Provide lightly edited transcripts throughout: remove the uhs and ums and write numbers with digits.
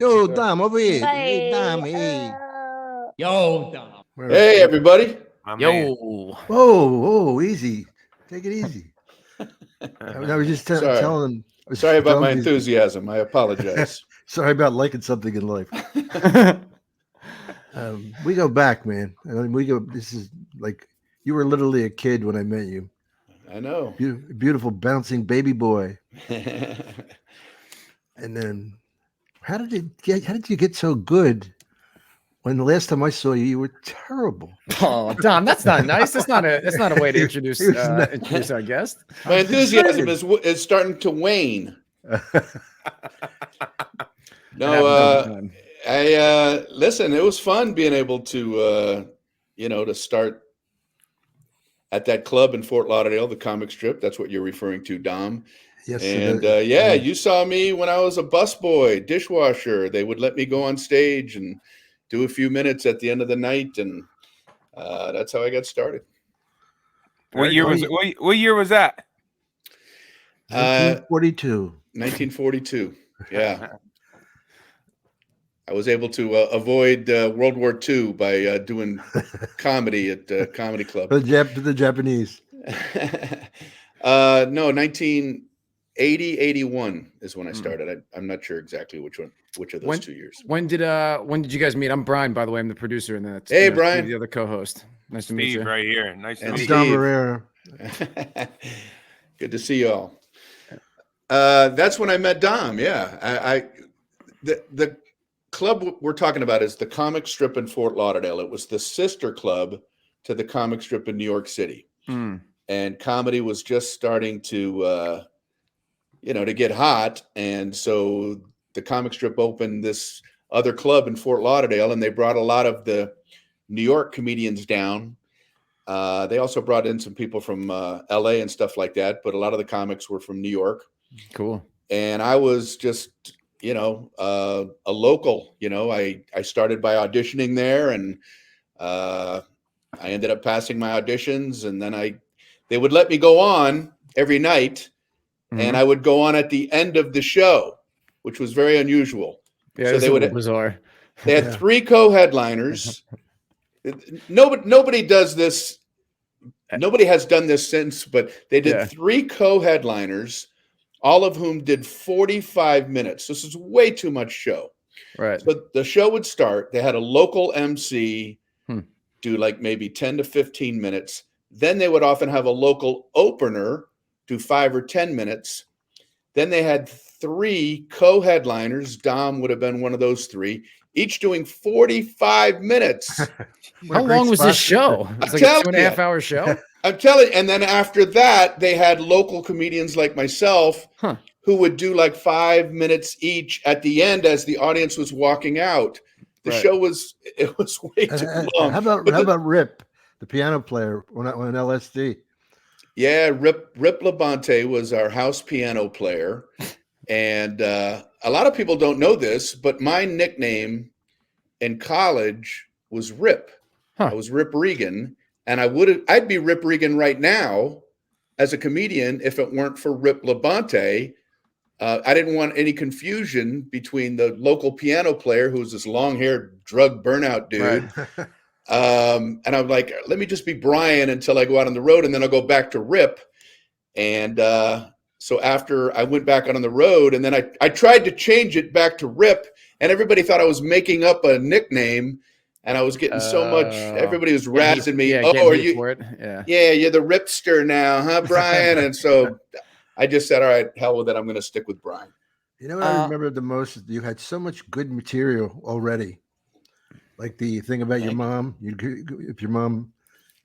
Yo, Dom, over here. Hey, Bye. Dom, hey. Yo, Dom. Hey, everybody. Yo. Whoa, easy. Take it easy. I was just Sorry. telling him. Sorry about my enthusiasm. I apologize. Sorry about liking something in life. We go back, man. I mean, this is like you were literally a kid when I met you. I know. Beautiful, bouncing baby boy. And then, how did you get so good? When the last time I saw you, you were terrible. Oh, Dom, that's not nice. That's not a way to introduce our guest. My enthusiasm is starting to wane. No, I listen. It was fun being able to, to start at that club in Fort Lauderdale, the comic strip. That's what you're referring to, Dom. Yes. And you saw me when I was a busboy, dishwasher. They would let me go on stage and do a few minutes at the end of the night, and that's how I got started. What year was that? 1942. 1942. Yeah. I was able to avoid World War II by doing comedy at Comedy Club. The Japanese. No, 1980, 81 is when I started. I'm not sure exactly which of those 2 years. When did you guys meet? I'm Brian, by the way. I'm the producer, and that's Brian, the other co-host. Nice to meet you. Right here. Nice to meet you. Dom Irrera. Good to see you all. That's when I met Dom. Yeah, the club we're talking about is the Comic Strip in Fort Lauderdale. It was the sister club to the Comic Strip in New York City, and comedy was just starting to to get hot, and so the Comic Strip opened this other club in Fort Lauderdale, and they brought a lot of the New York comedians down. They also brought in some people from LA and stuff like that, but a lot of the comics were from New York. Cool. And I was just, a local. I started by auditioning there, and I ended up passing my auditions, and then they would let me go on every night, and I would go on at the end of the show, which was very unusual. Yeah, so bizarre. They had 3 co-headliners. Nobody does this. Nobody has done this since, but they did 3 co-headliners, all of whom did 45 minutes. This is way too much show. Right. So the show would start. They had a local MC do like maybe 10 to 15 minutes. Then they would often have a local opener do 5 or 10 minutes. Then they had 3 co-headliners. Dom would have been one of those 3, each doing 45 minutes. How long was this show? It's like a 2.5 hour show. I'm telling you. And then after that, they had local comedians like myself who would do like 5 minutes each at the end as the audience was walking out. The show was way too long. How about Rip, the piano player on LSD? Yeah, Rip Labonte was our house piano player. And a lot of people don't know this, but my nickname in college was Rip. I was Rip Regan, and I'd be Rip Regan right now as a comedian if it weren't for Rip Labonte. I didn't want any confusion between the local piano player, who's this long-haired drug burnout dude. Right. And I'm like, let me just be Brian until I go out on the road, and then I'll go back to Rip. And so after I went back out on the road, and then I tried to change it back to Rip, and everybody thought I was making up a nickname. And I was getting so much. Everybody was razzing me. Are you? For it. Yeah, you're the Ripster now, huh, Brian? And so I just said, all right, hell with it. I'm going to stick with Brian. You know what I remember the most? You had so much good material already. Like the thing about your mom. If your mom,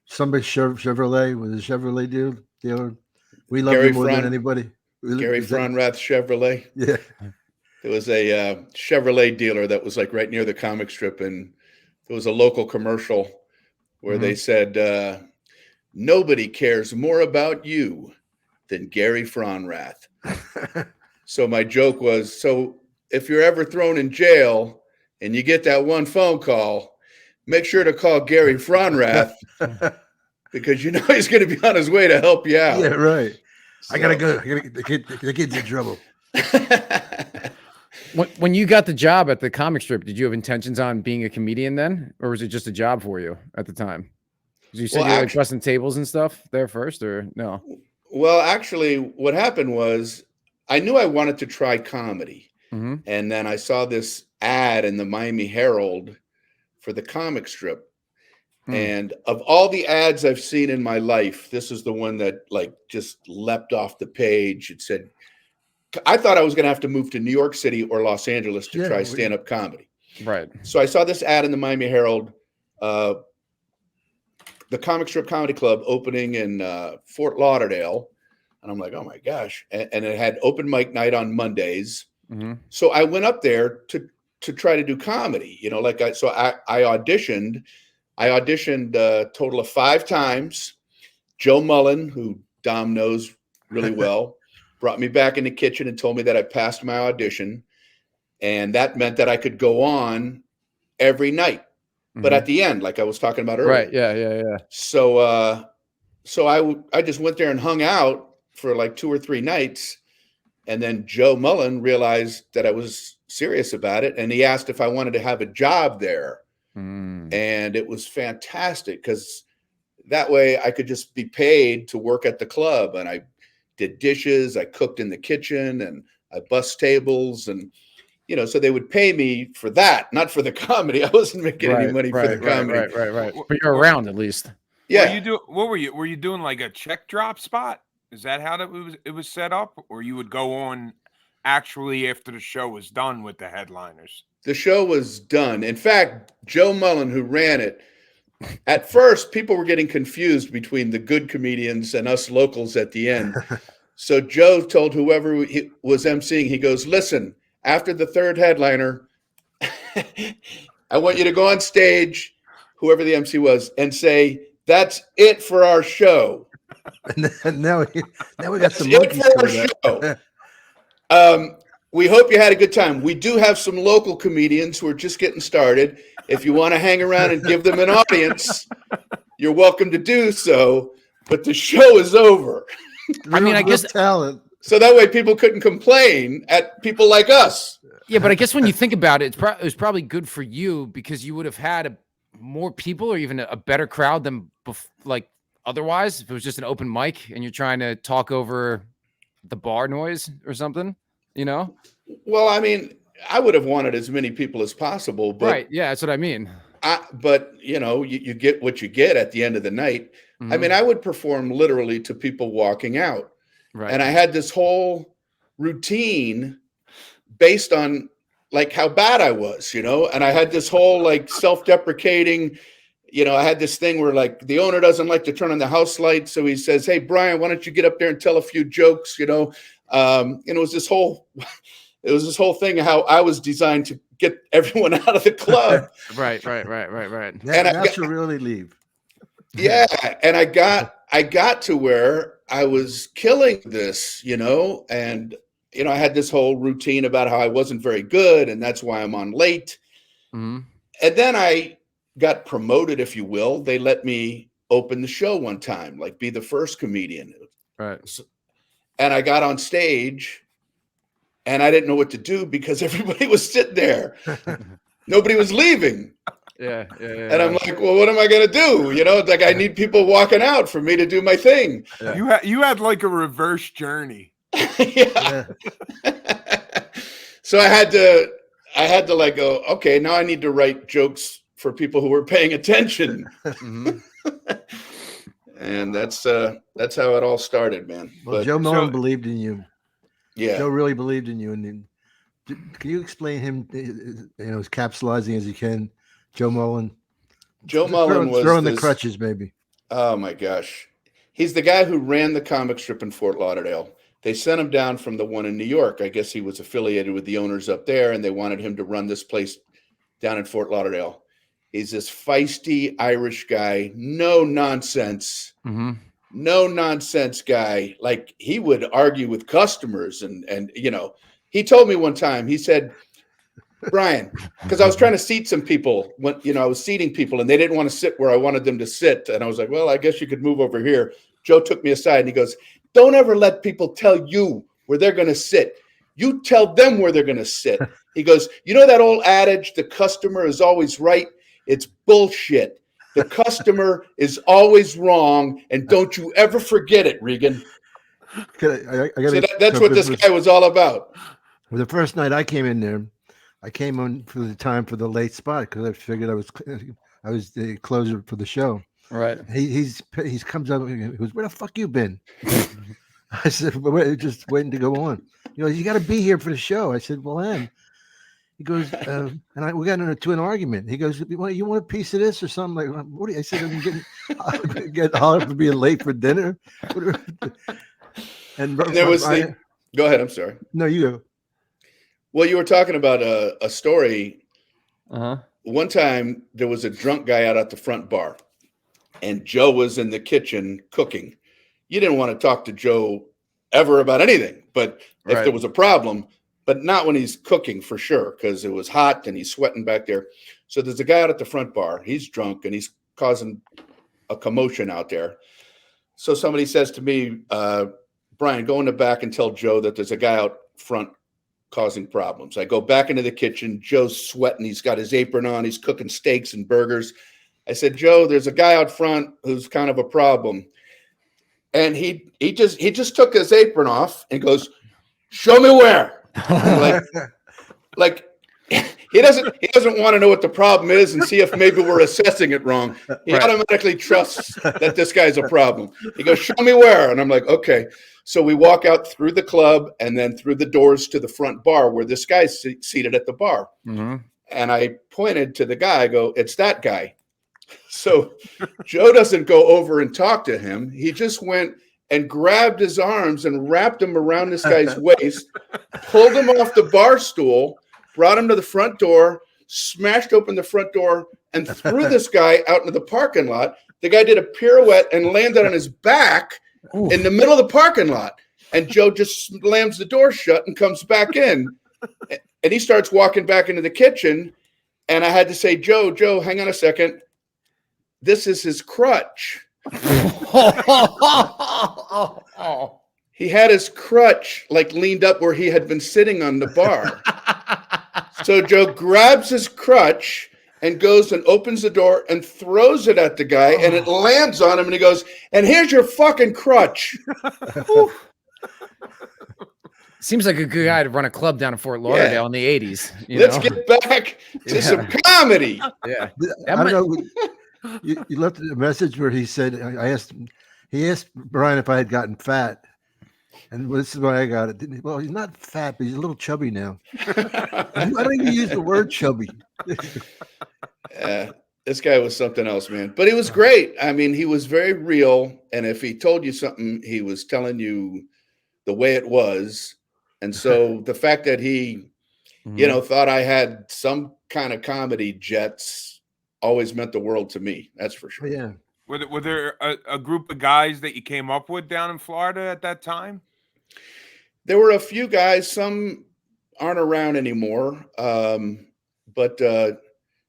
somebody Chevrolet was a Chevrolet dealer. We love you more than anybody. Gary Fronrath Chevrolet. Yeah. There was a Chevrolet dealer that was like right near the comic strip, and there was a local commercial where they said, nobody cares more about you than Gary Fronrath. So my joke was, so if you're ever thrown in jail and you get that one phone call, make sure to call Gary Fronrath because you know he's going to be on his way to help you out. Yeah, right. So, I got to go. The kid's in trouble. When you got the job at the comic strip, did you have intentions on being a comedian then, or was it just a job for you at the time? You said Well, you were like busting tables and stuff there first, or no? Well, actually, what happened was I knew I wanted to try comedy. Mm-hmm. And then I saw this ad in the Miami Herald for the comic strip. And of all the ads I've seen in my life, this is the one that like just leapt off the page. It said, I thought I was going to have to move to New York City or Los Angeles to try stand-up comedy. Right. So I saw this ad in the Miami Herald, the Comic Strip Comedy Club opening in Fort Lauderdale. And I'm like, oh my gosh. And it had open mic night on Mondays. Mm-hmm. So I went up there to try to do comedy, I auditioned. I auditioned a total of 5 times. Joe Mullen, who Dom knows really well, brought me back in the kitchen and told me that I passed my audition. And that meant that I could go on every night, but at the end, like I was talking about earlier. Right. Yeah. So, I just went there and hung out for like 2 or 3 nights. And then Joe Mullen realized that I was serious about it. And he asked if I wanted to have a job there. And it was fantastic because that way I could just be paid to work at the club. And I did dishes, I cooked in the kitchen, and I bussed tables. And, so they would pay me for that, not for the comedy. I wasn't making any money for the comedy. Right. But you're around at least. Yeah. What were you? Were you doing like a check drop spot? Is that how it was set up? Or you would go on actually after the show was done with the headliners? The show was done. In fact, Joe Mullen, who ran it, at first, people were getting confused between the good comedians and us locals at the end. So Joe told whoever he was emceeing, he goes, listen, after the 3rd headliner, I want you to go on stage, whoever the MC was, and say, that's it for our show. And now we got some it monkeys for our show. We hope you had a good time. We do have some local comedians who are just getting started. If you want to hang around and give them an audience, you're welcome to do so. But the show is over. I guess talent. So that way people couldn't complain at people like us. Yeah, but I guess when you think about it, it was probably good for you because you would have had more people or even a better crowd than otherwise if it was just an open mic and you're trying to talk over the bar noise or something. Well, I would have wanted as many people as possible, but right. Yeah, that's what I mean. You get what you get at the end of the night. Mm-hmm. I would perform literally to people walking out. Right. And I had this whole routine based on like how bad I was, and I had this whole like self-deprecating, I had this thing where like the owner doesn't like to turn on the house light. So he says, hey, Brian, why don't you get up there and tell a few jokes, it was this whole thing of how I was designed to get everyone out of the club. Right. That's really leave. Yeah. And I got to where I was killing this, and, I had this whole routine about how I wasn't very good and that's why I'm on late. Mm-hmm. And then I got promoted, if you will. They let me open the show one time, like be the first comedian. Right. And I got on stage and I didn't know what to do because everybody was sitting there. Nobody was leaving. Yeah. And I'm like, well, what am I going to do? Like I need people walking out for me to do my thing. Yeah. You had like a reverse journey. Yeah. So I had to like go, okay, now I need to write jokes for people who were paying attention. Mm-hmm. And that's how it all started, man. Well, Joe Mullen believed in you. Yeah. Joe really believed in you. And then, can you explain him, as capsulizing as you can? Joe Mullen. Joe Mullen was throwing the crutches, baby. Oh my gosh. He's the guy who ran the comic strip in Fort Lauderdale. They sent him down from the one in New York. I guess he was affiliated with the owners up there, and they wanted him to run this place down in Fort Lauderdale. He's this feisty Irish guy, no nonsense guy. Like he would argue with customers, and he told me one time. He said, Brian, because I was trying to seat some people when I was seating people and they didn't want to sit where I wanted them to sit. And I was like, well, I guess you could move over here. Joe took me aside and he goes, don't ever let people tell you where they're going to sit. You tell them where they're going to sit. He goes, you know that old adage, the customer is always right? It's bullshit. The customer is always wrong, and don't you ever forget it, Regan. That's what this guy was all about. The first night I came in there, I came on for the time for the late spot because I figured I was the closer for the show. Right. He comes up and he goes, "Where the fuck you been?" I said, well, "Just waiting to go on." You got to be here for the show. I said, "Well, I am." He goes, we got into an argument. He goes, "You want a piece of this or something?" Like, what? I said, "I'm getting hollered for being late for dinner." And there was go ahead. I'm sorry. No, you go. Well, you were talking about a story. Uh-huh. One time there was a drunk guy out at the front bar, and Joe was in the kitchen cooking. You didn't want to talk to Joe ever about anything, but if there was a problem. But not when he's cooking, for sure, because it was hot and he's sweating back there. So there's a guy out at the front bar. He's drunk and he's causing a commotion out there. So somebody says to me, Brian, go in the back and tell Joe that there's a guy out front causing problems. I go back into the kitchen. Joe's sweating. He's got his apron on. He's cooking steaks and burgers. I said, Joe, there's a guy out front who's kind of a problem. And he just took his apron off and goes, "Show me where." like he doesn't want to know what the problem is and see if maybe we're assessing it wrong. He automatically trusts that this guy's a problem. He goes, "Show me where." And I'm like, okay. So we walk out through the club and then through the doors to the front bar where this guy's seated at the bar. Mm-hmm. And I pointed to the guy. I go, "It's that guy." So Joe doesn't go over and talk to him. He just went and grabbed his arms and wrapped him around this guy's waist, pulled him off the bar stool, brought him to the front door, smashed open the front door, and threw this guy out into the parking lot. The guy did a pirouette and landed on his back in the middle of the parking lot. And Joe just slams the door shut and comes back in. And he starts walking back into the kitchen. And I had to say, Joe, hang on a second. This is his crutch. He had his crutch like leaned up where he had been sitting on the bar. So Joe grabs his crutch and goes and opens the door and throws it at the guy, and it lands on him, and he goes, "And here's your fucking crutch." Seems like a good guy to run a club down in Fort Lauderdale in the 80s. Let's get back to some comedy. Yeah. I don't know. You left a message where he said, he asked Brian if I had gotten fat. And this is why I got it. Well, he's not fat, but he's a little chubby now. I don't even use the word chubby. This guy was something else, man. But he was great. I mean, he was very real. And if he told you something, he was telling you the way it was. And so the fact that he, thought I had some kind of comedy jets always meant the world to me. That's for sure. Yeah. Were there a group of guys that you came up with down in Florida at that time? There were a few guys. Some aren't around anymore. But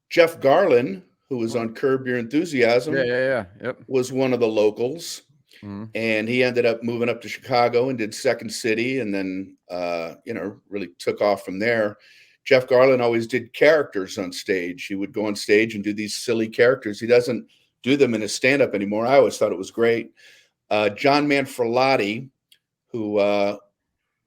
Jeff Garland, who was on Curb Your Enthusiasm, was one of the locals. Mm-hmm. And he ended up moving up to Chicago and did Second City, and then really took off from there. Jeff Garland always did characters on stage. He would go on stage and do these silly characters. He doesn't do them in his stand-up anymore. I always thought it was great. John Manfrotati, who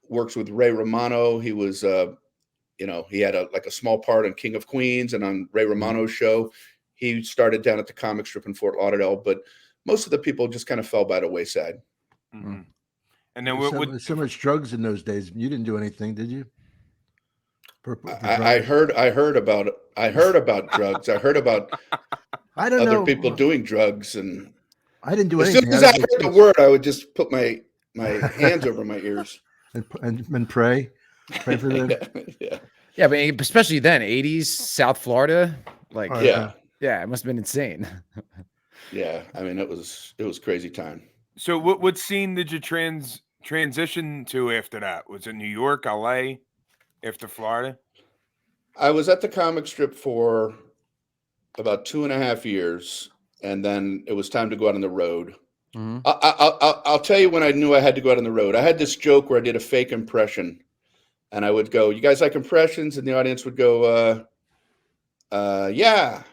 works with Ray Romano. He was, he had a small part on King of Queens and on Ray Romano's show. He started down at the comic strip in Fort Lauderdale, but most of the people just kind of fell by the wayside. Mm-hmm. And then so much drugs in those days. You didn't do anything, did you? I heard about it. I heard about drugs. I heard about other people doing drugs, and I didn't do anything. As soon as I heard the word, I would just put my hands over my ears and pray for them. Yeah, but especially then, 80s South Florida, it must have been insane. Yeah, I mean, it was crazy time. So, what scene did you transition to after that? Was it New York, LA? After Florida? I was at the comic strip for about 2.5 years, and then it was time to go out on the road. Mm-hmm. I'll tell you when I knew I had to go out on the road. I had this joke where I did a fake impression And I would go, "You guys like impressions?" And the audience would go, "Yeah."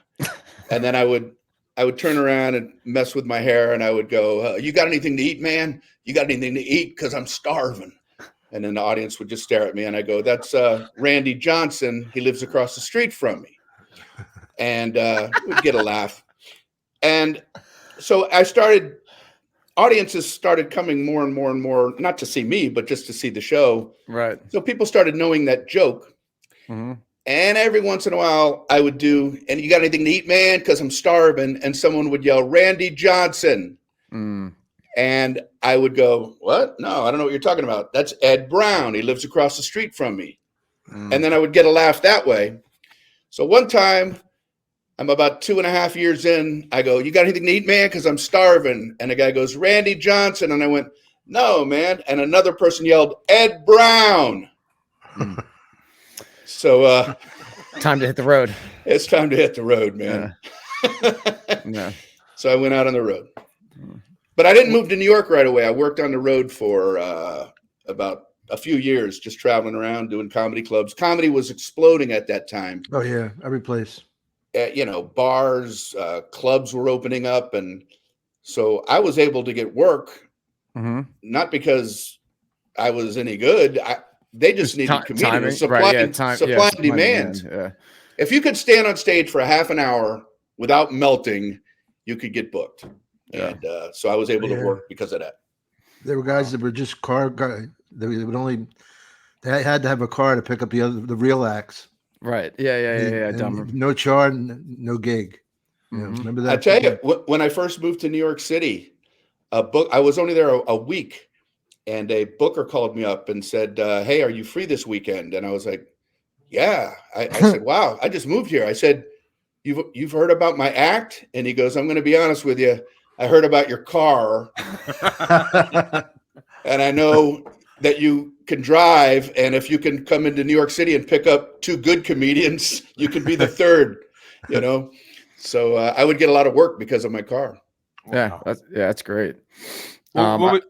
And then I would turn around and mess with my hair, and I would go, "You got anything to eat, man? You got anything to eat? Because I'm starving." And then the audience would just stare at me, and I go, "That's Randy Johnson. He lives across the street from me." And we'd get a laugh. And so audiences started coming more and more and more, not to see me, but just to see the show. Right. So people started knowing that joke. Mm-hmm. And every once in a while I would do, "And you got anything to eat, man? Because I'm starving." And someone would yell, "Randy Johnson." Mm. And I would go, "What? No, I don't know what you're talking about. That's Ed Brown. He lives across the street from me." And then I would get a laugh that way. So one time, I'm about 2.5 years in, I go, "You got anything to eat, man? Because I'm starving." And the guy goes, "Randy Johnson." And I went, "No, man." And another person yelled, "Ed Brown." So Time to hit the road. it's time to hit the road, man. Yeah. So I went out on the road. But I didn't move to New York right away. I worked on the road for about a few years, just traveling around doing comedy clubs. Comedy was exploding at that time. Oh yeah, every place. Bars, clubs were opening up. And so I was able to get work, not because I was any good. They just needed comedians. Supply and demand. Yeah. If you could stand on stage for a half an hour without melting, you could get booked. Yeah. And so I was able to work because of that. There were guys that were just car guys. They had to have a car to pick up the real acts. Right. Yeah. And no chart, no gig. Remember that? I tell you, when I first moved to New York City, I was only there a week, and a booker called me up and said, "Hey, are you free this weekend?" And I was like, "Yeah." I said, "Wow, I just moved here." I said, You've heard about my act?" And he goes, "I'm going to be honest with you. I heard about your car, and I know that you can drive. And if you can come into New York City and pick up 2 good comedians, you can be the third." So I would get a lot of work because of my car. Yeah, that's great. I'm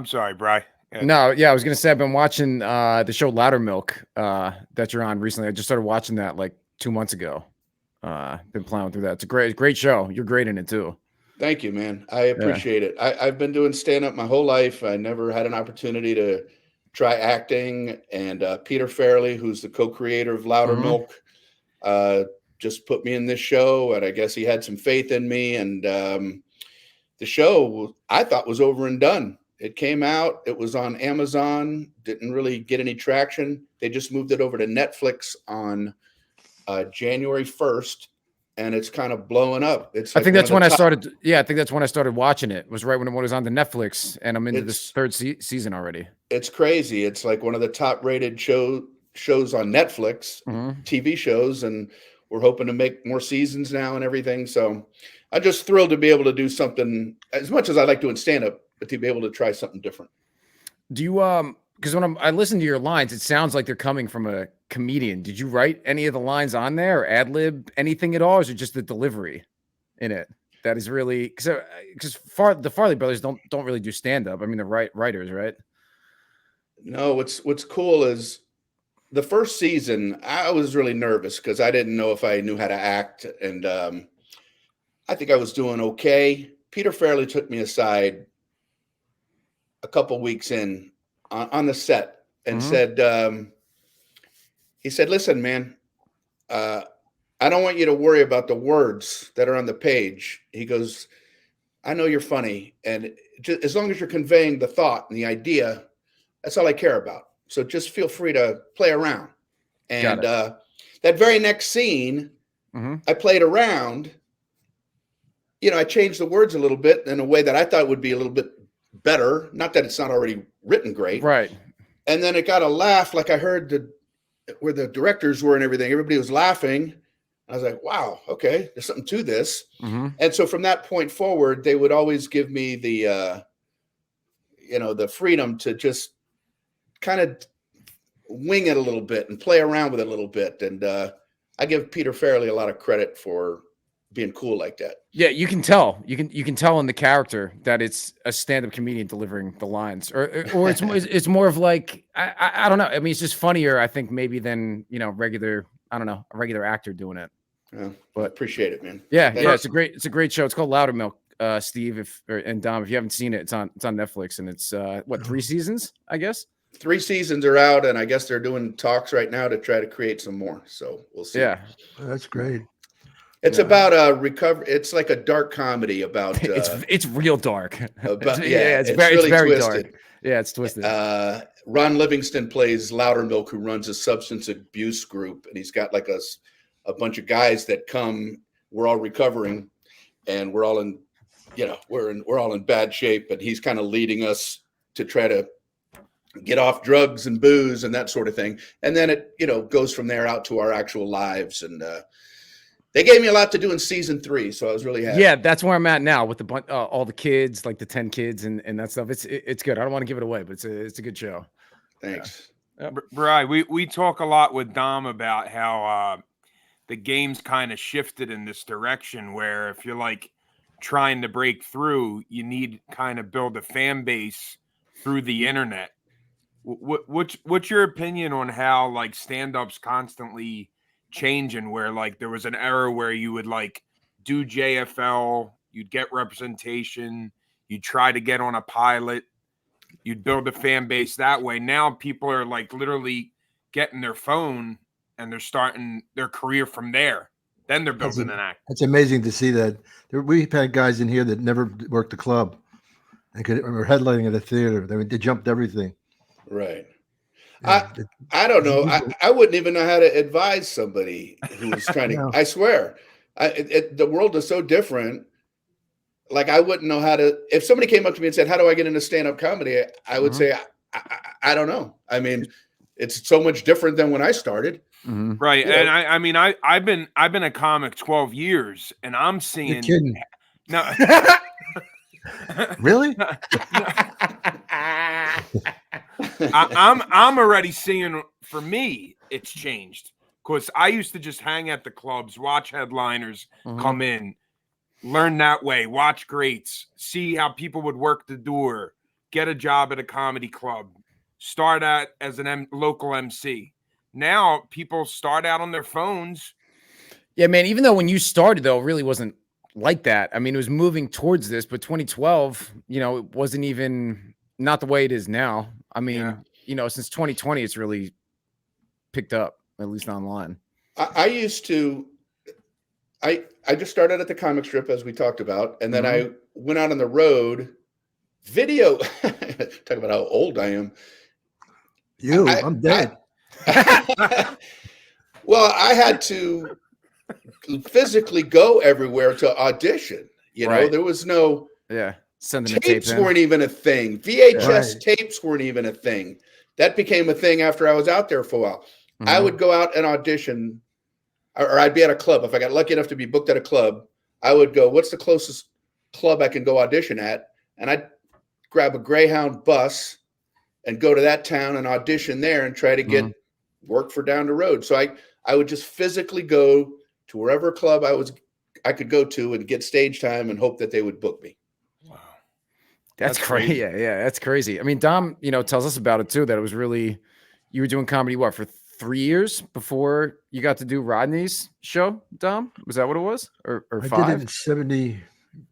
sorry, Bri. Yeah. No, yeah, I was gonna say I've been watching the show Loudermilk that you're on recently. I just started watching that like 2 months ago. Been plowing through that. It's a great show. You're great in it too. Thank you, man. I appreciate it. I've been doing stand-up my whole life. I never had an opportunity to try acting. And Peter Farrelly, who's the co-creator of Loudermilk, just put me in this show. And I guess he had some faith in me. And the show I thought was over and done. It came out. It was on Amazon. Didn't really get any traction. They just moved it over to Netflix on January 1st. And it's kind of blowing up. It's. I think that's when I started. Yeah, I think that's when I started watching it. It was right when it was on the Netflix, and I'm into this third season already. It's crazy. It's like one of the top-rated shows on Netflix, TV shows, and we're hoping to make more seasons now and everything. So I'm just thrilled to be able to do something. As much as I like doing stand-up, but to be able to try something different. Do you because when I listen to your lines, it sounds like they're coming from a comedian. Did you write any of the lines on there or ad lib anything at all? Or is it just the delivery in it that is really because the Farley brothers don't really do stand up. I mean, they're writers, right? No, what's cool is the first season I was really nervous because I didn't know if I knew how to act, and I think I was doing okay. Peter Farrelly took me aside a couple weeks in on the set and said, he said, "Listen, man, I don't want you to worry about the words that are on the page." He goes, "I know you're funny, and just, as long as you're conveying the thought and the idea, that's all I care about. So just feel free to play around." And that very next scene, I played around. I changed the words a little bit in a way that I thought would be a little bit better. Not that it's not already written great. Right. And then it got a laugh. Like I heard where the directors were and everything, everybody was laughing. I was like, wow, okay, there's something to this. And so from that point forward, they would always give me the freedom to just kind of wing it a little bit and play around with it a little bit. And I give Peter Farrelly a lot of credit for being cool like that. Yeah, you can tell. You can tell in the character that it's a stand-up comedian delivering the lines, or it's more of like I don't know. I mean, it's just funnier, I think, maybe than regular. I don't know, a regular actor doing it. Yeah, But I appreciate it, man. yeah, Thanks. it's a great show. It's called Loudermilk. Steve, and Dom, if you haven't seen it, it's on Netflix, and it's 3 seasons, I guess. 3 seasons are out, and I guess they're doing talks right now to try to create some more. So we'll see. Yeah, That's great. It's about recovery. It's like a dark comedy about. it's real dark. It's it's really very twisted. dark. Yeah, it's twisted. Ron Livingston plays Loudermilk, who runs a substance abuse group, and he's got like a bunch of guys that come. We're all recovering, and we're all in, we're all in bad shape, and he's kind of leading us to try to get off drugs and booze and that sort of thing. And then it, goes from there out to our actual lives. And they gave me a lot to do in season 3, so I was really happy. Yeah, that's where I'm at now with all the kids, like the 10 kids and that stuff. It's good. I don't want to give it away, but it's a good show. Thanks. Yeah. Brian, we talk a lot with Dom about how the game's kind of shifted in this direction where if you're like trying to break through, you need kind of build a fan base through the internet. What's your opinion on how like stand-ups constantly changing, where like there was an era where you would like do JFL, you'd get representation, you'd try to get on a pilot, you'd build a fan base that way. Now people are like literally getting their phone and they're starting their career from there. Then they're building an act. It's amazing to see that. We've had guys in here that never worked a club and were headlining at a theater. They jumped everything. Right. Yeah, I don't know. I wouldn't even know how to advise somebody who's trying to. No. I swear, the world is so different. Like I wouldn't know how to. If somebody came up to me and said, "How do I get into stand-up comedy?" I would say, I don't know. I mean, it's so much different than when I started. Mm-hmm. Right. And I mean, I've been a comic 12 years, and I'm seeing. You're kidding. No. Really? I'm already seeing, for me, it's changed because I used to just hang at the clubs, watch headliners come in, learn that way, watch greats, see how people would work the door, get a job at a comedy club, start out as an local MC. Now people start out on their phones. Yeah, man. Even though when you started, though, it really wasn't like that. I mean, it was moving towards this, but 2012, it wasn't even not the way it is now. I mean, since 2020, it's really picked up, at least online. I used to. I just started at the comic strip, as we talked about, and then I went out on the road. Video. Talk about how old I am. I'm dead. Well, I had to physically go everywhere to audition. Right. There was no sending the tapes tape in. weren't even a thing. VHS tapes weren't even a thing. That became a thing after I was out there for a while. I would go out and audition, or I'd be at a club. If I got lucky enough to be booked at a club, I would go, what's the closest club I can go audition at? And I'd grab a Greyhound bus and go to that town and audition there and try to get work for down the road. So I would just physically go to wherever club I could go to and get stage time and hope that they would book me. Wow. That's crazy. Yeah, that's crazy. I mean, Dom, tells us about it too, that it was really, you were doing comedy, for 3 years before you got to do Rodney's show, Dom? Was that what it was? Or I 5? did it in 70,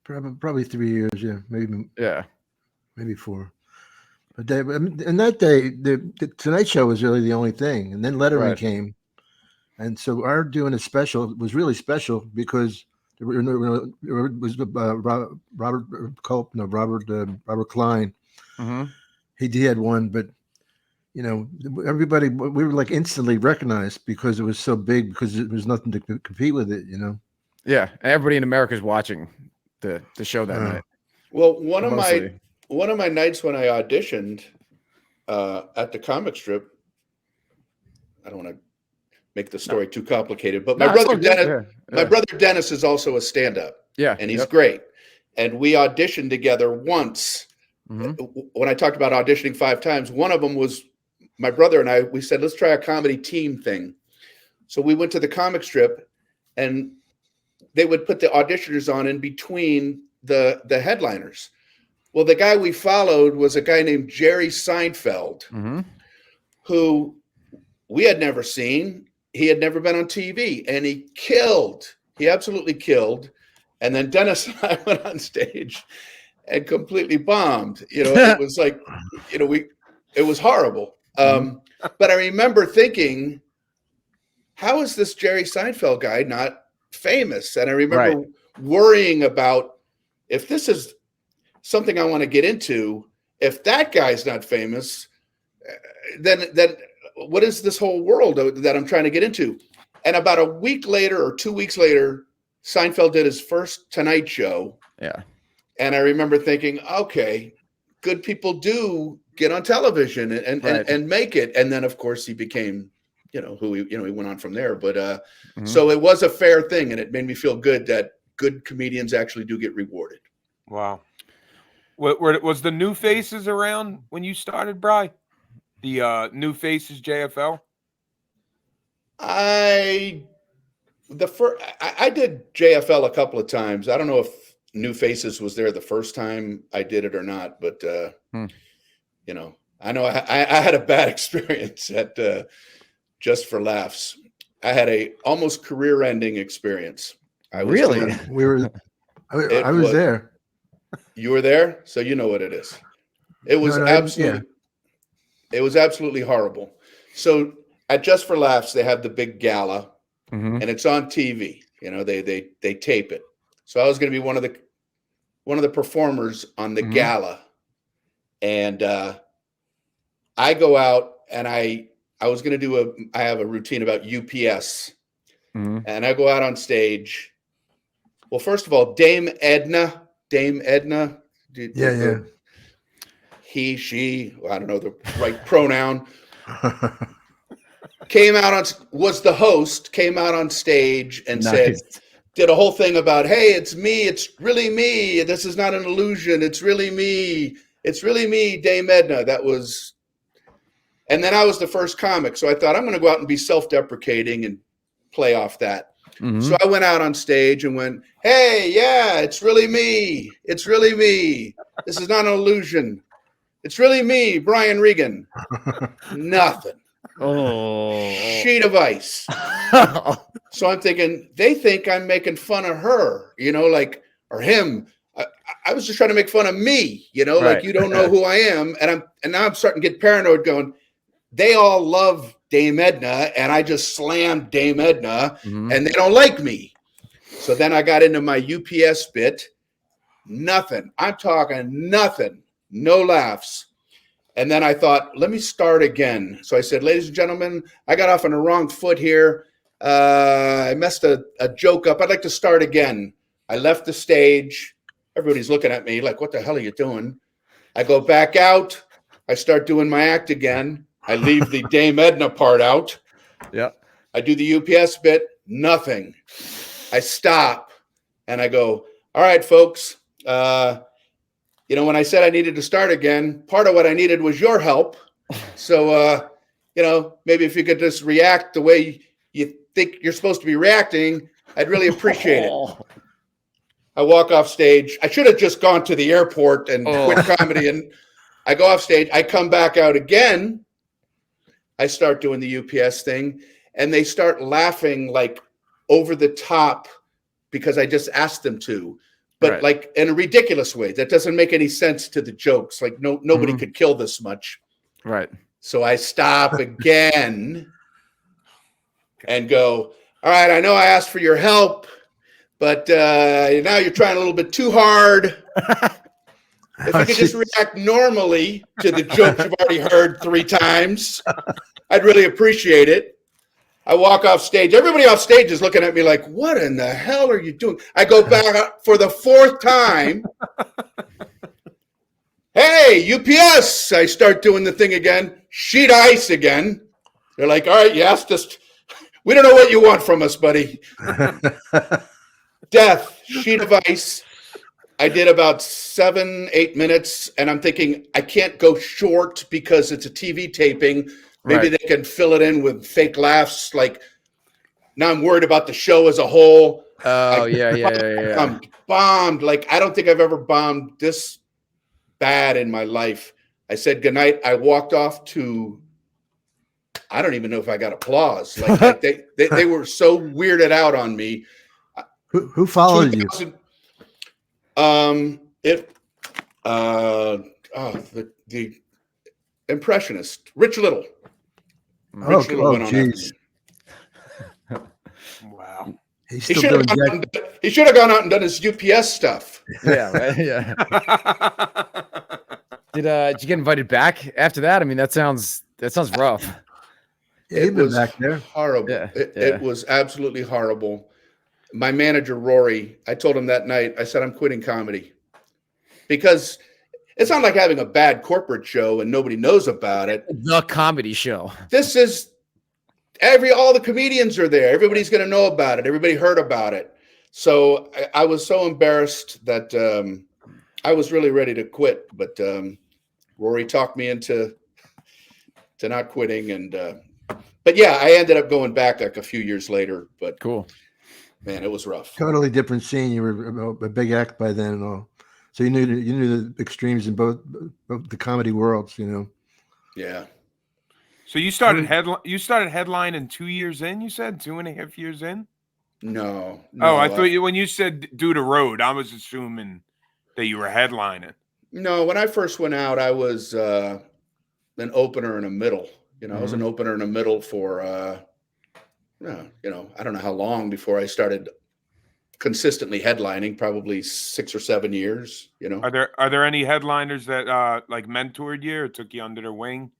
probably 3 years. Yeah, maybe 4. But in that day, the Tonight Show was really the only thing, and then Letterman came, and so our doing a special was really special because it was Robert Culp, no Robert Klein. He had one, but everybody, we were like instantly recognized because it was so big, because there was nothing to compete with it. Yeah, and everybody in America is watching the show that night. Well, one of my nights when I auditioned at the comic strip, I don't want to make the story too complicated, but my brother Dennis is also a stand-up. Yeah, and he's great. And we auditioned together once. When I talked about auditioning 5 times, one of them was my brother and I. We said, let's try a comedy team thing. So we went to the comic strip, and they would put the auditioners on in between the headliners. Well, the guy we followed was a guy named Jerry Seinfeld, who we had never seen. He had never been on TV, and he killed. He absolutely killed. And then Dennis and I went on stage and completely bombed. It was like, it was horrible. But I remember thinking, how is this Jerry Seinfeld guy not famous? And I remember worrying about, if this is something I want to get into, if that guy's not famous, then what is this whole world that I'm trying to get into? And about a week later or 2 weeks later, Seinfeld did his first Tonight Show. Yeah. And I remember thinking, okay, good people do get on television and make it. And then, of course, he became, who he went on from there. But so it was a fair thing. And it made me feel good that good comedians actually do get rewarded. Wow. Was the New Faces around when you started, Bri? The New Faces JFL? I did JFL a couple of times. I don't know if New Faces was there the first time I did it or not, but I know I had a bad experience at Just for Laughs. I had a almost career-ending experience. I was there. You were there, so you know what it is. It was It was absolutely horrible. So at Just for Laughs, they have the big gala, and it's on TV. They tape it. So I was going to be one of the performers on the gala, and I go out and I was going to I have a routine about UPS, and I go out on stage. Well, first of all, Dame Edna. He, she, I don't know the right pronoun. Was the host, came out on stage and did a whole thing about, hey, it's me. It's really me. This is not an illusion. It's really me. It's really me, Dame Edna. And then I was the first comic. So I thought, I'm going to go out and be self-deprecating and play off that. So I went out on stage and went, hey, yeah, it's really me. It's really me. This is not an illusion. It's really me, Brian Regan. Nothing. Sheet of ice. So I'm thinking, they think I'm making fun of her, or him. I was just trying to make fun of me, like you don't know who I am. And now I'm starting to get paranoid going, they all love Dame Edna, and I just slammed Dame Edna, and they don't like me. So then I got into my UPS bit. Nothing. I'm talking nothing. No laughs. And then I thought, let me start again. So I said, ladies and gentlemen, I got off on the wrong foot here. I messed a joke up. I'd like to start again. I left the stage. Everybody's looking at me like, what the hell are you doing? I go back out. I start doing my act again. I leave the Dame Edna part out. Yeah. I do the UPS bit. Nothing. I stop and I go, all right, folks. When I said I needed to start again, part of what I needed was your help. So, maybe if you could just react the way you think you're supposed to be reacting, I'd really appreciate it. I walk off stage. I should have just gone to the airport and quit comedy. And I go off stage. I come back out again. I start doing the UPS thing, and they start laughing like over the top because I just asked them to. But like in a ridiculous way that doesn't make any sense to the jokes. Like nobody could kill this much. Right. So I stop again and go, all right, I know I asked for your help, but now you're trying a little bit too hard. If you could just react normally to the jokes you've already heard 3 times, I'd really appreciate it. I walk off stage. Everybody off stage is looking at me like, what in the hell are you doing? I go back up for the 4th time. Hey, UPS. I start doing the thing again. Sheet ice again. They're like, all right, you asked us. We don't know what you want from us, buddy. Death, sheet of ice. I did about 7-8 minutes, and I'm thinking I can't go short because it's a TV taping. Maybe they can fill it in with fake laughs. Like, now I'm worried about the show as a whole. Oh yeah. Bombed. Like, I don't think I've ever bombed this bad in my life. I said goodnight. I walked off to, I don't even know if I got applause. Like they were so weirded out on me. Who followed you? 2000 the impressionist, Rich Little. Rich Little went on after me. Wow. He's He still should doing have gone out and done his UPS stuff. Yeah, right. Yeah. Did you get invited back after that? I mean, that sounds rough. Yeah, he's It been was back there. horrible. Yeah, It was absolutely horrible. My manager, Rory, I told him that night, I said, I'm quitting comedy. Because it's not like having a bad corporate show and nobody knows about it. The comedy show. This is all the comedians are there. Everybody's going to know about it. Everybody heard about it. So I was so embarrassed that I was really ready to quit. But Rory talked me into not quitting. And but yeah, I ended up going back like a few years later. But Cool. man, it was rough. Totally different scene. You were a big act by then and all. So you knew the extremes in both the comedy worlds, you know. Yeah. So you started headlining 2 years in, you said 2.5 years in? No. Oh, I thought when you said do the road, I was assuming that you were headlining. No, when I first went out, I was an opener in a middle. You know, I was an opener in a middle for you know, I don't know how long before I started consistently headlining, probably 6 or 7 years, you know. Are there any headliners that like mentored you or took you under their wing?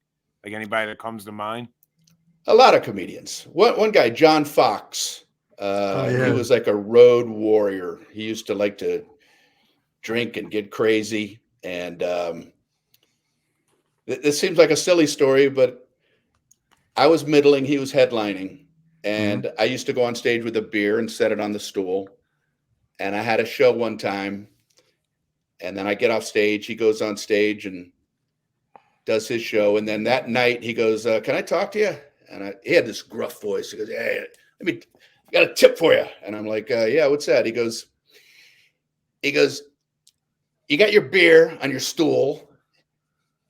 Like anybody that comes to mind? A lot of comedians. One guy, John Fox, he was like a road warrior. He used to like to drink and get crazy. And this seems like a silly story, but I was middling, he was headlining. And I used to go on stage with a beer and set it on the stool. And I had a show one time. And then I get off stage. He goes on stage and does his show. And then that night he goes, can I talk to you? And he had this gruff voice. He goes, hey, I got a tip for you. And I'm like, yeah, what's that? He goes, you got your beer on your stool.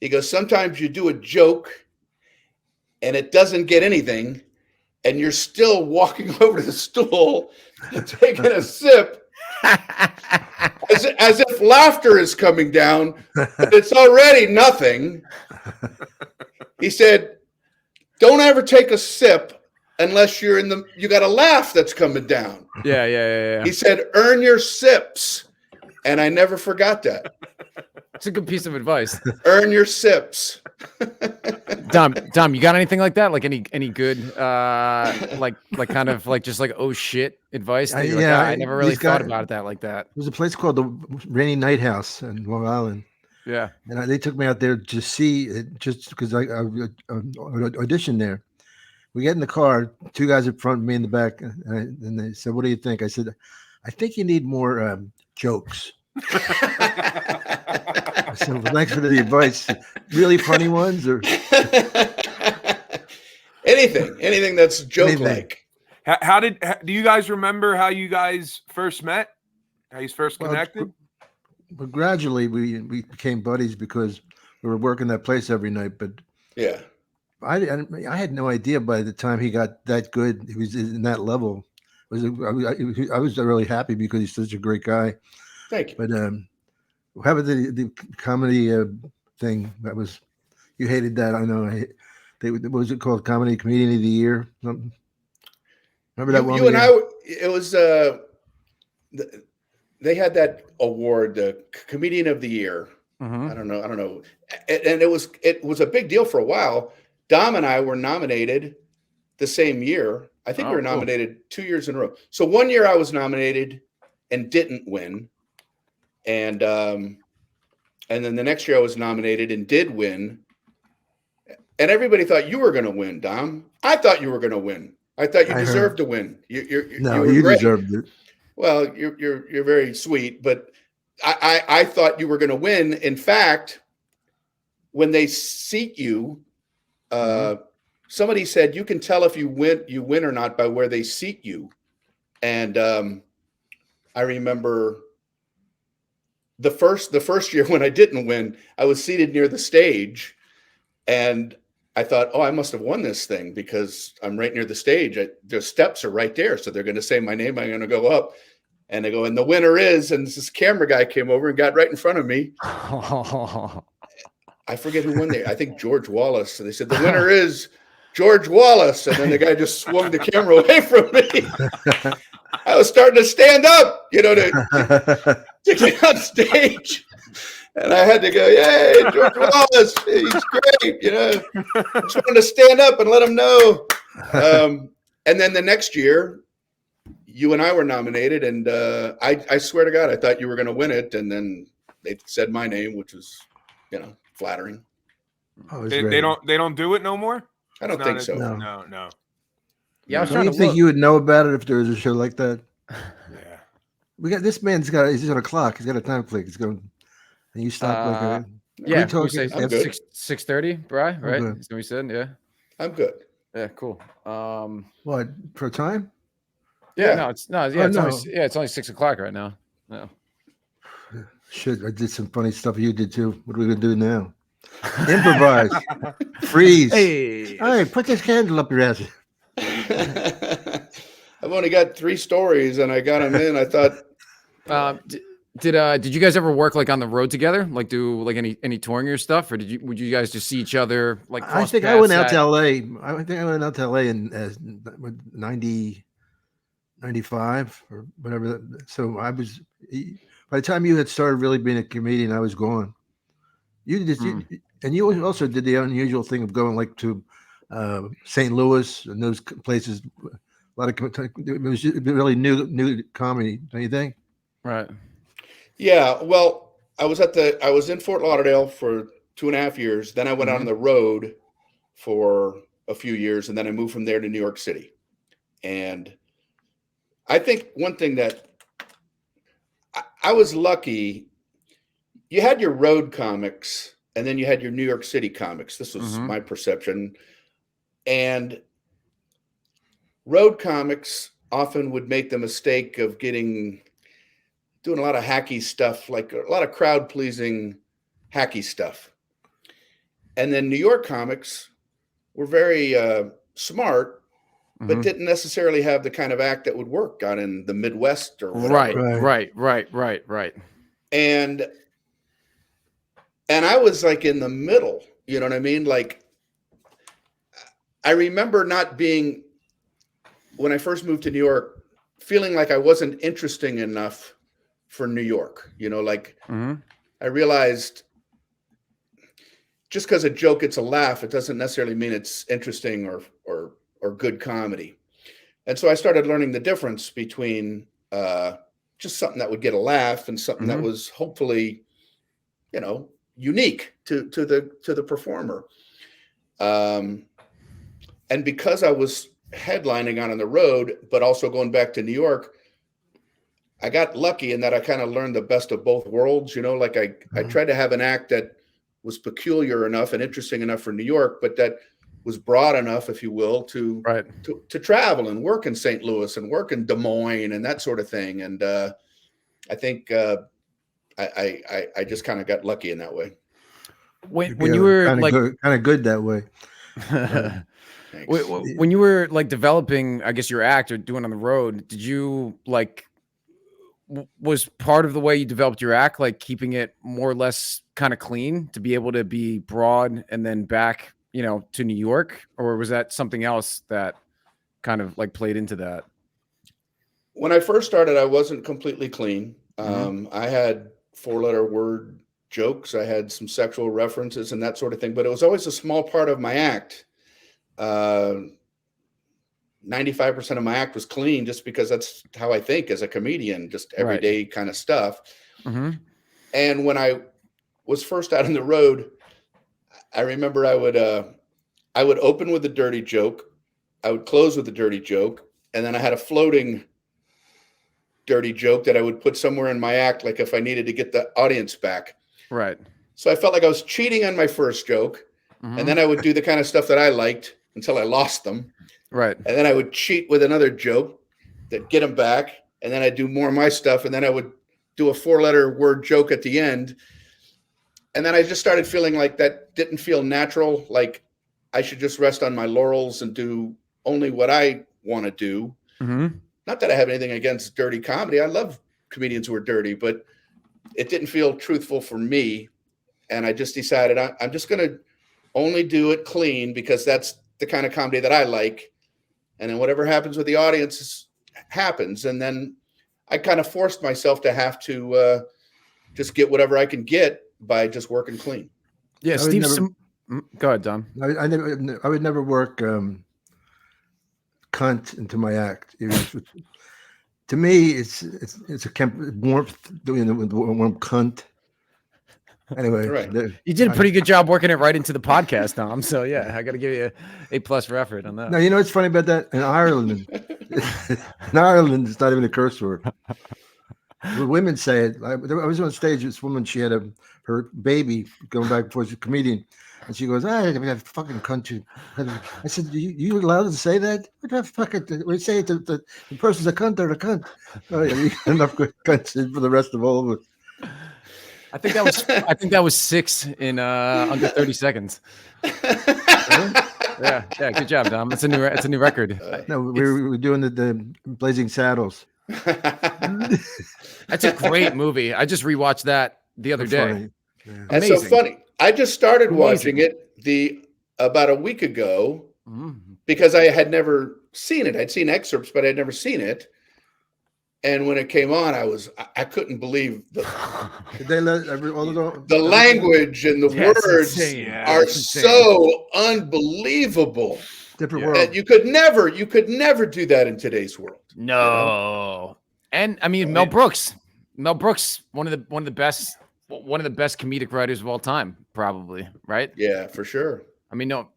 He goes, sometimes you do a joke and it doesn't get anything. And you're still walking over to the stool and taking a sip as if laughter is coming down, but it's already nothing. He said, don't ever take a sip unless you got a laugh that's coming down. Yeah. He said, earn your sips. And I never forgot that. It's a good piece of advice. Earn your sips. Dom, you got anything like that? Like any good like kind of like just like oh shit advice? That you're like, I never really thought about it like that. There's a place called the Rainy Night House in Long Island. Yeah. And they took me out there to see it just because I auditioned there. We get in the car, two guys in front, me in the back, and they said, what do you think? I said, I think you need more jokes. I said, well, thanks for the advice. Really funny ones or anything that's joke-like. Do you guys remember how you guys first met? How you first connected? But gradually we became buddies because we were working that place every night. But yeah, I had no idea by the time he got that good. He was in that level. I was really happy because he's such a great guy. Thank you. But how about the comedy thing? That was, you hated that. I know. What was it called? Comedy Comedian of the Year? Something. Remember that one? You and I. It was. They had that award, the Comedian of the Year. I don't know. And it was a big deal for a while. Dom and I were nominated the same year. I think we were nominated 2 years in a row. So one year I was nominated and didn't win. And then the next year I was nominated and did win. And everybody thought you were going to win, Dom. I thought you were going to win. I thought you deserved to win. You deserved it. Well, you're very sweet, but I thought you were going to win. In fact, when they seat you, somebody said you can tell if you win or not by where they seat you. And I remember the first year when I didn't win, I was seated near the stage, and I thought, oh, I must have won this thing because I'm right near the stage. The steps are right there, so they're going to say my name. I'm going to go up, and they go, and the winner is, and this camera guy came over and got right in front of me. I forget who won there. I think George Wallace. And they said, the winner is George Wallace. And then the guy just swung the camera away from me. I was starting to stand up, to get on stage. And I had to go, yay, George Wallace. He's great. I just wanted to stand up and let him know. And then the next year, you and I were nominated. And I swear to God, I thought you were going to win it. And then they said my name, which was, flattering. Oh, They don't do it no more. I don't think so. No. Yeah, I was Don't trying you to think look. you would know about it if there was a show like that? Yeah. We got this man's he's on a clock. He's got a time click. He's going, and you stop Yeah, we we say I'm good. 6:30, Brian, right? Okay. Is what we said. Yeah. I'm good. Yeah, cool. what for time? Yeah. It's only 6:00 right now. No. Shit, I did some funny stuff. You did too. What are we gonna do now? Improvise. Freeze. Hey. All right, put this candle up your ass. I've only got 3 stories and I got them in. I thought, Did you guys ever work like on the road together? Like do like any touring or stuff, or would you guys just see each other like? I think I went out to LA. I think I went out to LA in 90, 95 or whatever. So I was, by the time you had started really being a comedian, I was gone. You just, and you also did the unusual thing of going like to St. Louis and those places. A lot of it was really new comedy, don't you think? Right. yeah, well, I was in Fort Lauderdale for 2.5 years. Then I went out on the road for a few years, and then I moved from there to New York City. And I think one thing that I was lucky, you had your road comics and then you had your New York City comics. This was my perception. And road comics often would make the mistake of doing a lot of hacky stuff, like a lot of crowd pleasing hacky stuff. And then New York comics were very smart, but didn't necessarily have the kind of act that would work out in the Midwest or whatever. Right. And I was like in the middle, you know what I mean? Like, I remember when I first moved to New York, feeling like I wasn't interesting enough for New York, I realized just because a joke gets a laugh, it doesn't necessarily mean it's interesting or good comedy. And so I started learning the difference between just something that would get a laugh and something that was hopefully, unique to the performer. And because I was headlining on the road, but also going back to New York, I got lucky in that I kind of learned the best of both worlds. I tried to have an act that was peculiar enough and interesting enough for New York, but that was broad enough, if you will, to travel and work in St. Louis and work in Des Moines and that sort of thing. And I think I just kind of got lucky in that way. When you were kind of good that way. When you were like developing, I guess, your act or doing on the road, did you was part of the way you developed your act, like keeping it more or less kind of clean to be able to be broad and then back, to New York? Or was that something else that kind of like played into that? When I first started, I wasn't completely clean. I had 4-letter word jokes. I had some sexual references and that sort of thing, but it was always a small part of my act. 95% of my act was clean just because that's how I think as a comedian, just everyday kind of stuff. And when I was first out on the road, I remember I would open with a dirty joke. I would close with a dirty joke. And then I had a floating dirty joke that I would put somewhere in my act, like if I needed to get the audience back. Right. So I felt like I was cheating on my first joke. And then I would do the kind of stuff that I liked until I lost them. Right. And then I would cheat with another joke that get them back. and then I'd do more of my stuff, and then I would do a 4-letter word joke at the end. And then I just started feeling like that didn't feel natural. Like I should just rest on my laurels and do only what I want to do. Mm-hmm. Not that I have anything against dirty comedy. I love comedians who are dirty, but it didn't feel truthful for me. And I just decided I'm just going to only do it clean because that's the kind of comedy that I like. And then whatever happens with the audience happens. And then I kind of forced myself to have to just get whatever I can get by just working clean. Yeah, Steve. Go ahead, Dom. I would never work cunt into my act. To me, it's a warmth doing it with warm cunt. Anyway, Right. You did a pretty good job working it right into the podcast, Dom. So yeah, I got to give you A+ for effort on that. No, you know what's funny about that? In Ireland, it's not even a curse word. The women say it. I was on stage. This woman, she had her baby going back before she's a comedian, and she goes, "I fucking cunt." I said, "You allowed to say that? What the fuck? We say it to the person's a cunt or a cunt." Oh, yeah, you got enough good cunts for the rest of all of us. I think that was 6 in under 30 seconds. Yeah, good job, Dom. It's a new record. No, we were doing the Blazing Saddles. That's a great movie. I just rewatched that the other day. Funny. Yeah. That's so funny. I just started watching it about a week ago because I had never seen it. I'd seen excerpts, but I'd never seen it. And when it came on, I couldn't believe Did they let the language and the words are so unbelievable. Different world. That you could never do that in today's world. No. You know? And I mean, Mel Brooks, one of the best comedic writers of all time, probably, right? Yeah, for sure. I mean, no,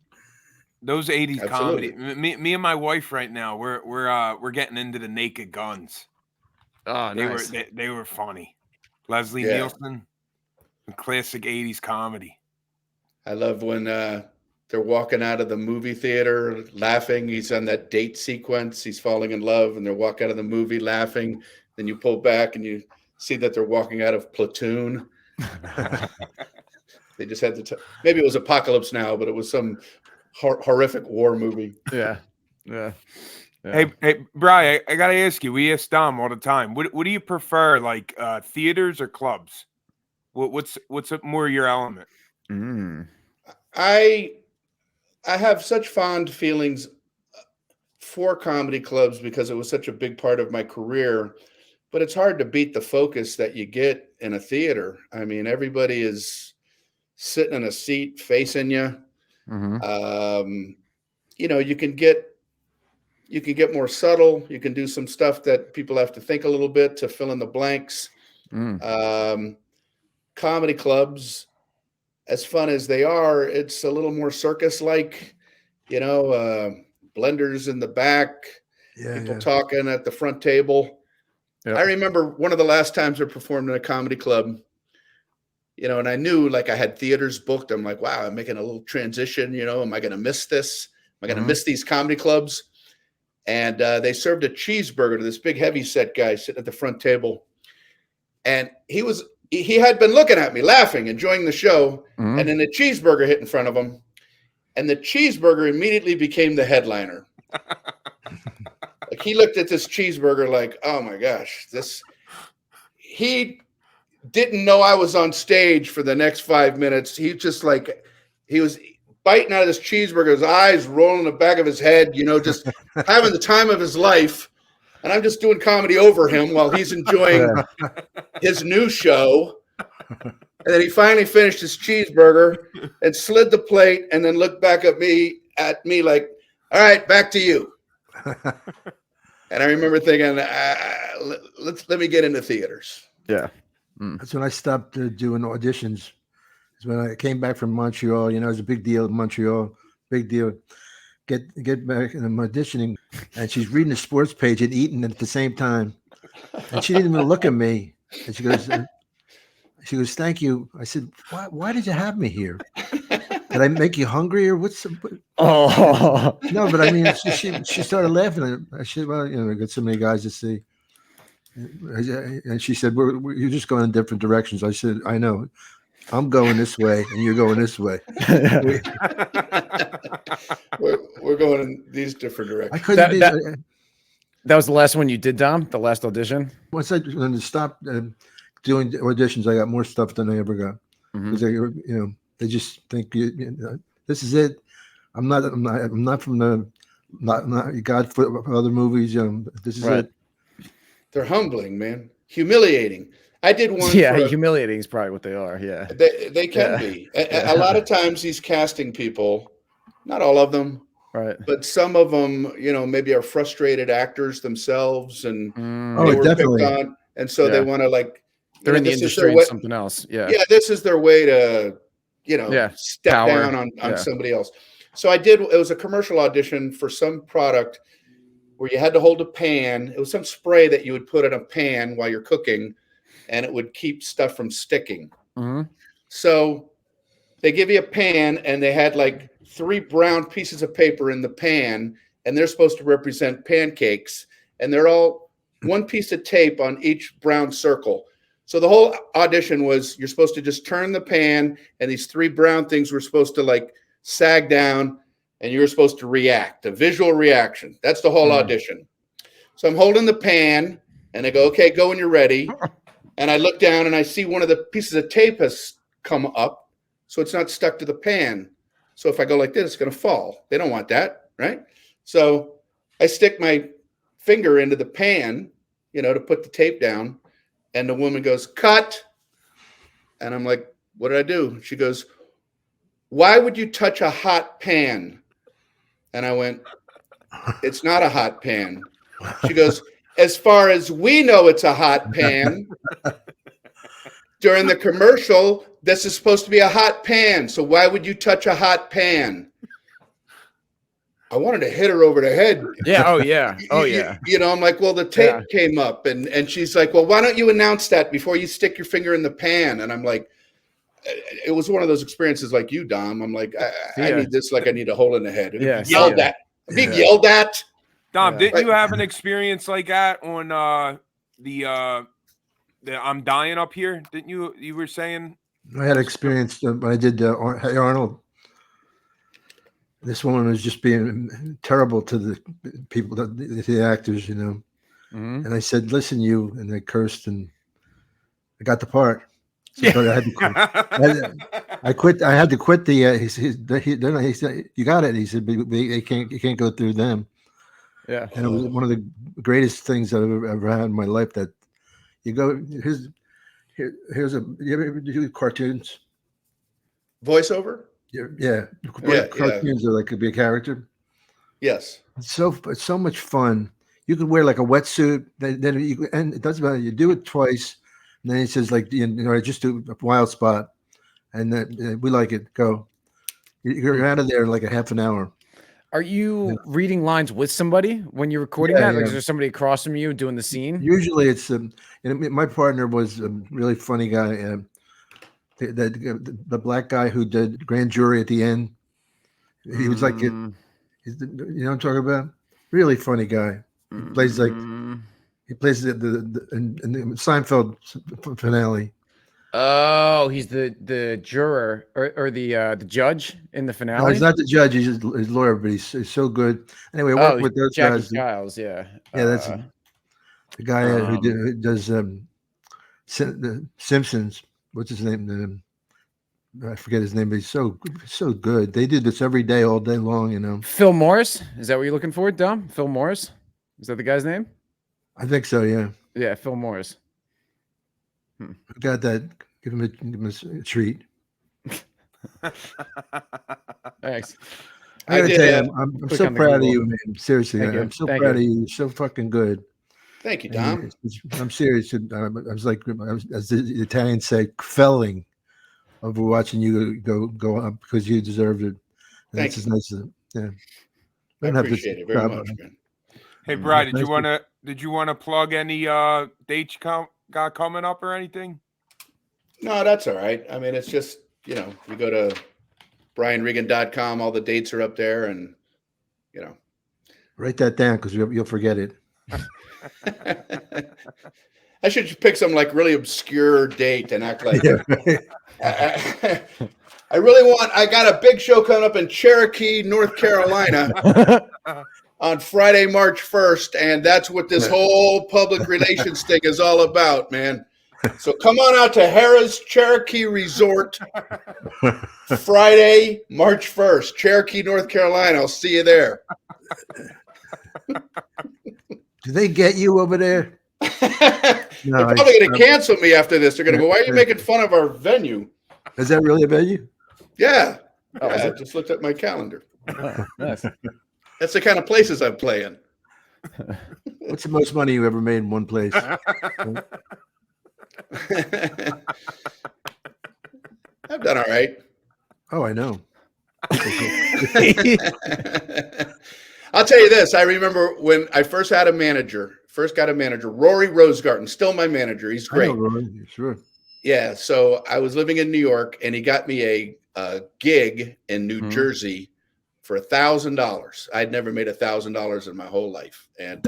those 80s Absolutely. comedy. Me and my wife right now, we're getting into the Naked Guns. Oh, nice. They were funny. Leslie Nielsen, classic 80s comedy. I love when they're walking out of the movie theater laughing. He's on that date sequence. He's falling in love, and they walk out of the movie laughing. Then you pull back and you see that they're walking out of Platoon. They just had to. Maybe it was Apocalypse Now, but it was some horrific war movie. Yeah. Hey, Brian, I gotta ask you. We ask Dom all the time. What do you prefer, like theaters or clubs? What's more your element? I have such fond feelings for comedy clubs because it was such a big part of my career. But it's hard to beat the focus that you get in a theater. I mean, everybody is sitting in a seat facing you. You know, you can get more subtle. You can do some stuff that people have to think a little bit to fill in the blanks. Comedy clubs, as fun as they are, it's a little more circus-like, you know, blenders in the back, people talking at the front table. I remember one of the last times I performed in a comedy club, you know, and I knew like I had theaters booked. I'm like, wow, I'm making a little transition, you know, am I going to miss this? Am I going to miss these comedy clubs? And they served a cheeseburger to this big heavy set guy sitting at the front table. And he had been looking at me, laughing, enjoying the show. And then the cheeseburger hit in front of him. And the cheeseburger immediately became the headliner. Like he looked at this cheeseburger like, oh my gosh, he didn't know I was on stage for the next 5 minutes. He just like, he was biting out of this cheeseburger, his eyes rolling in the back of his head, you know, just having the time of his life. And I'm just doing comedy over him while he's enjoying his new show. And then he finally finished his cheeseburger and slid the plate and then looked back at me like, all right, back to you. And I remember thinking, let me get into theaters. Yeah. That's when I stopped doing auditions. It's when I came back from Montreal. You know, it was a big deal in Montreal. Big deal. Get back and I'm auditioning, and she's reading the sports page and eating at the same time. And she didn't even look at me. And she goes, thank you. I said, why did you have me here? Did I make you hungry or what's? No, but I mean, she started laughing. I said, well, you know, I got so many guys to see. And she said, "You're just going in different directions." I said, "I know. I'm going this way, and you're going this way." We're going in these different I directions. couldn't be. That was the last one you did, Dom? The last audition? Once I stopped doing auditions, I got more stuff than I ever got. Because they just think this is it. I'm not from the not God for other movies. This is it. They're humbling, man. Humiliating. I did one. Humiliating is probably what they are. Yeah, they can be. A lot of times, these casting people, not all of them, right, but some of them, maybe are frustrated actors themselves, and Oh, they were definitely. picked on, and so they want to they're in the industry and something else. Yeah, this is their way to, step Power. down on somebody else. So it was a commercial audition for some product where you had to hold a pan. It was some spray that you would put in a pan while you're cooking, and it would keep stuff from sticking. So they give you a pan, and they had 3 brown pieces of paper in the pan, and they're supposed to represent pancakes, and they're all 1 piece of tape on each brown circle. So the whole audition was you're supposed to just turn the pan, and these 3 brown things were supposed to sag down, and you were supposed to react, a visual reaction. That's the whole audition. So I'm holding the pan, and they go, "Okay, go when you're ready." And I look down, and I see one of the pieces of tape has come up, so it's not stuck to the pan. So if I go like this, it's going to fall. They don't want that, right? So I stick my finger into the pan, to put the tape down. And the woman goes, "Cut." And I'm like, "What did I do?" She goes, "Why would you touch a hot pan?" And I went, "It's not a hot pan." She goes, "As far as we know, it's a hot pan. During the commercial, this is supposed to be a hot pan. So why would you touch a hot pan?" I wanted to hit her over the head. Yeah. Oh, yeah. Oh, yeah. I'm like, "Well, the tape came up." And she's like, "Well, why don't you announce that before you stick your finger in the pan?" And I'm like, it was one of those experiences like you, Dom. I'm like, I need this like I need a hole in the head. Yelled at. Being yelled at. Dom, didn't you have an experience like that on the I'm Dying Up Here? Didn't you? You were saying I had experience when I did Hey Arnold. This woman was just being terrible to the people, the actors, And I said, "Listen, you," and they cursed, and I got the part. So I had to quit. I quit. I had to quit the. He said, "You got it." He said, "They can't. You can't go through them." Yeah, and it was one of the greatest things I've ever had in my life. That you go here's a. You ever do cartoons? Voiceover. Yeah. Cartoons are could be a character. Yes. It's so much fun. You could wear a wetsuit. Then and it doesn't matter. You do it twice, and then he says I just do a wild spot, and then we like it. Go. You're out of there in a half an hour. Are you reading lines with somebody when you're recording that? Is there somebody across from you doing the scene? Usually it's my partner was a really funny guy. The black guy who did Grand Jury at the end. He was like it. You know what I'm talking about? Really funny guy. He plays in the Seinfeld finale. Oh, he's the juror or the judge in the finale. No, he's not the judge. He's his lawyer, but he's so good. Anyway, I work with those Jackie guys. Giles, yeah. Yeah, that's the guy who does the Simpsons. What's his name? I forget his name, but he's so good. They do this every day, all day long. Phil Morris, is that what you're looking for, Dom? Phil Morris, is that the guy's name? I think so. Yeah. Yeah, Phil Morris. Got that. Give him a treat. Thanks. I gotta tell you, I'm so proud of you, man. Seriously, I'm so proud of you. You're so fucking good. Thank you, Dom. I'm serious. I was as the Italians say, felling over watching you go up because you deserved it. Thank you. Nice. Yeah. I appreciate it very much, man. Hey, Brian, did you want to plug any dates got coming up or anything? No, that's all right. I mean, it's just, you go to brianregan.com, all the dates are up there, and write that down because you'll forget it. I should just pick some like really obscure date and act like Yeah. I really want. I got a big show coming up in Cherokee, North Carolina, on Friday, March 1st, and that's what this whole public relations thing is all about, man. So come on out to Harrah's Cherokee Resort, Friday, March 1st, Cherokee, North Carolina. I'll see you there. Do they get you over there? They're probably going to cancel me after this. They're going to go, why are you making fun of our venue? Is that really a venue? Yeah. Oh, is I it? just looked at my calendar. Oh, nice. That's the kind of places I'm playing. What's the most money you ever made in one place? I've done all right. Oh, I know. I'll tell you this. I remember when I first got a manager, Rory Rosegarten, still my manager. He's I great. know, Rory. Sure. Yeah. So I was living in New York and he got me a gig in New Jersey for $1,000. I'd never made $1,000 in my whole life. And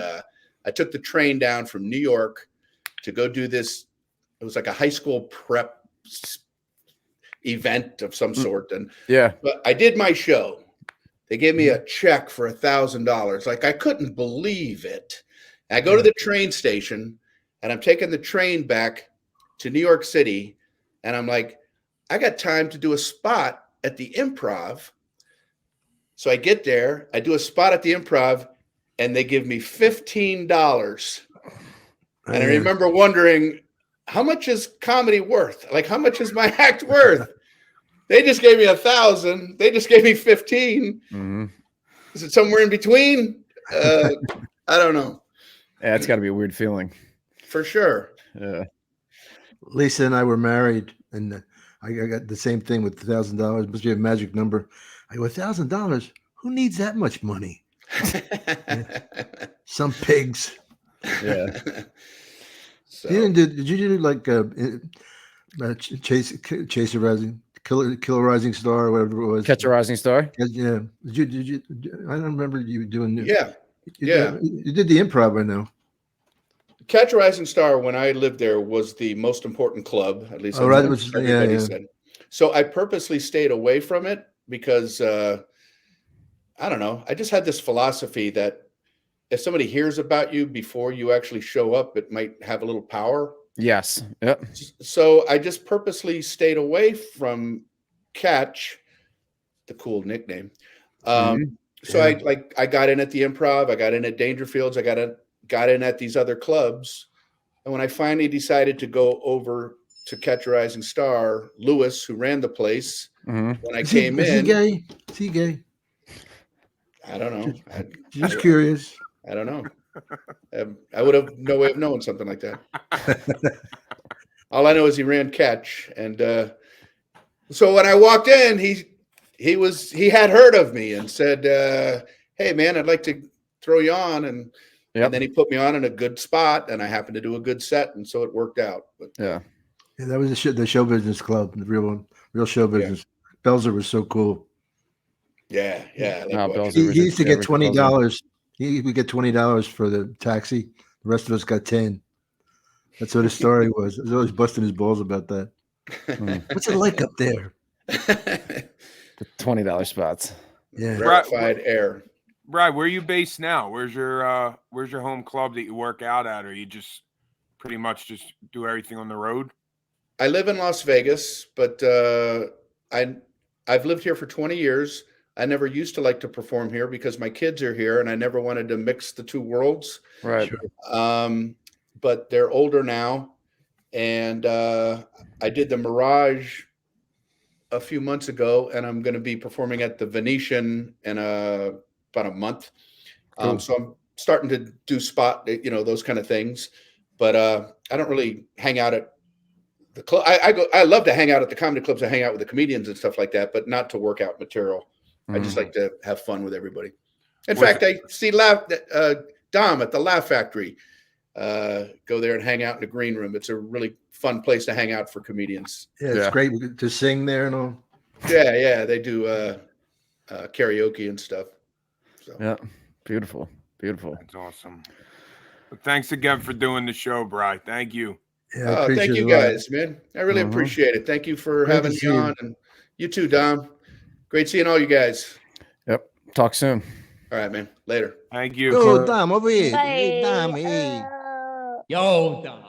I took the train down from New York to go do this. It was like a high school prep event of some sort. And Yeah. but I did my show. They gave me a check for $1,000. Like I couldn't believe it. And I go to the train station and I'm taking the train back to New York City. And I'm like, I got time to do a spot at the Improv. So I get there, I do a spot at the Improv, and they give me $15. And I remember wondering, how much is comedy worth? Like, how much is my act worth? They just gave me $1,000. They just gave me 15. Mm-hmm. Is it somewhere in between? I don't know. Yeah, it's got to be a weird feeling. For sure. Yeah. Lisa and I were married, and I got the same thing with $1,000. Must be a magic number. I go, $1,000? Who needs that much money? Some pigs. Yeah. So, You didn't do? Did you do like Chase a Rising, Kill a Rising Star, or whatever it was? Catch a Rising Star. Yeah. Did you? I don't remember you doing. yeah. You did the Improv, I know. Catch a Rising Star, when I lived there, was the most important club, at least Oh, right. It that's was, what everybody yeah. said. So I purposely stayed away from it because I don't know. I just had this philosophy that if somebody hears about you before you actually show up, it might have a little power. Yes. Yep. So I just purposely stayed away from Catch, the cool nickname. So I got in at the Improv, I got in at Dangerfields, I got in at these other clubs. And when I finally decided to go over to Catch a Rising Star, Lewis, who ran the place, when I came in. Is he gay? Is he gay? I don't know. Just curious. I don't know. I would have no way of knowing something like that. All I know is he ran Catch. And so when I walked in, he had heard of me and said, hey man, I'd like to throw you on. And then he put me on in a good spot, and I happened to do a good set, and so it worked out. But Yeah, that was the show business club, the real one, real show business. Belzer was so cool. Yeah. He used to get $20. He would get $20 for the taxi. The rest of us got 10. That's what his story was. He was always busting his balls about that. What's it like up there? The $20 spots. Yeah. Rarefied air. Brian, where are you based now? Where's your home club that you work out at, or you just pretty much just do everything on the road? I live in Las Vegas, but I've lived here for 20 years. I never used to like to perform here because my kids are here, and I never wanted to mix the two worlds. Right. But they're older now, and I did the Mirage a few months ago, and I'm going to be performing at the Venetian in about a month. Cool. So I'm starting to do spot, those kind of things. But I don't really hang out at the club. I love to hang out at the comedy clubs. I hang out with the comedians and stuff like that, but not to work out material. I just like to have fun with everybody. In fact, I see Dom at the Laugh Factory. Go there and hang out in the green room. It's a really fun place to hang out for comedians. Yeah, it's great to sing there and all. Yeah, they do karaoke and stuff. So. Yeah, beautiful. That's awesome. But thanks again for doing the show, Bri. Thank you. Yeah, I Thank appreciate you it a lot. guys, man. I really Mhm. appreciate it. Thank you for Great to having see me you. on, and you too, Dom. Great seeing all you guys. Yep. Talk soon. All right, man. Later. Thank you. Yo, Dom, over here. Hey, Bye. Dom, hey. Yo, Dom.